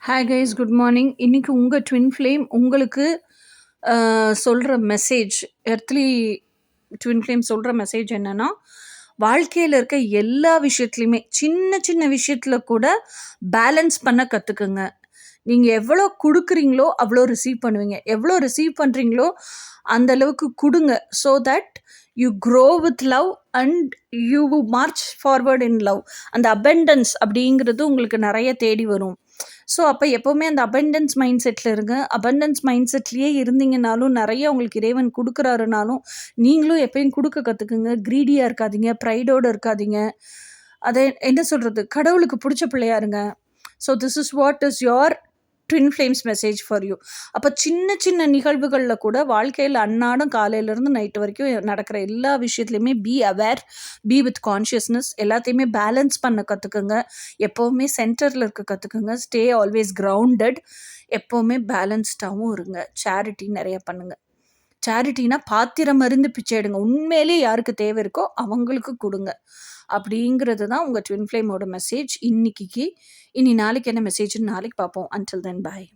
Hi guys, good morning. இன்னைக்கு உங்கள் twin flame உங்களுக்கு சொல்கிற மெசேஜ், எர்த்லி ட்வின் ஃப்ளேம் சொல்கிற மெசேஜ் என்னன்னா, வாழ்க்கையில் இருக்க எல்லா விஷயத்துலையுமே சின்ன சின்ன விஷயத்தில் கூட பேலன்ஸ் பண்ண கற்றுக்குங்க. நீங்கள் எவ்வளோ கொடுக்குறீங்களோ அவ்வளோ ரிசீவ் பண்ணுவீங்க. எவ்வளோ ரிசீவ் பண்ணுறீங்களோ அந்த அளவுக்கு கொடுங்க. So that you grow with love and you March forward in love. அந்த அபெண்டன்ஸ் அப்படிங்கிறது உங்களுக்கு நிறைய தேடி வரும். ஸோ அப்போ எப்போவுமே அந்த அபெண்டன்ஸ் மைண்ட் செட்டில் இருங்க. அபெண்டன்ஸ் மைண்ட் செட்லேயே இருந்தீங்கனாலும் நிறைய உங்களுக்கு இறைவன் கொடுக்குறாருனாலும் நீங்களும் எப்பயும் கொடுக்க கற்றுக்குங்க. க்ரீடியாக இருக்காதீங்க, ப்ரைடோடு இருக்காதீங்க. அதை என்ன சொல்கிறது, கடவுளுக்கு பிடிச்ச பிள்ளையா இருங்க. So this is what is your twin flames message for you. அப்போ சின்ன சின்ன நிகழ்வுகளில் கூட வாழ்க்கையில் அன்னாடம் காலையிலேருந்து நைட்டு வரைக்கும் நடக்கிற எல்லா விஷயத்துலையுமே be aware, be with consciousness. எல்லாத்தையுமே பேலன்ஸ் பண்ண கற்றுக்குங்க. எப்போவுமே சென்டரில் இருக்க கற்றுக்குங்க. Stay always grounded. எப்போவுமே பேலன்ஸ்டாகவும் இருங்க. சேரிட்டி நிறைய பண்ணுங்கள். சேரிட்டினா பாத்திரம் மருந்து பிச்சை எடுங்க. உண்மையிலே யாருக்கு தேவை இருக்கோ அவங்களுக்கு கொடுங்க. அப்படிங்கிறது தான் உங்கள் ட்வின் ஃப்ளேமோட மெசேஜ் இன்னைக்கு. இனி நாளைக்கு என்ன மெசேஜ்னு நாளைக்கு பார்ப்போம். அன்டில் தென் பாய்.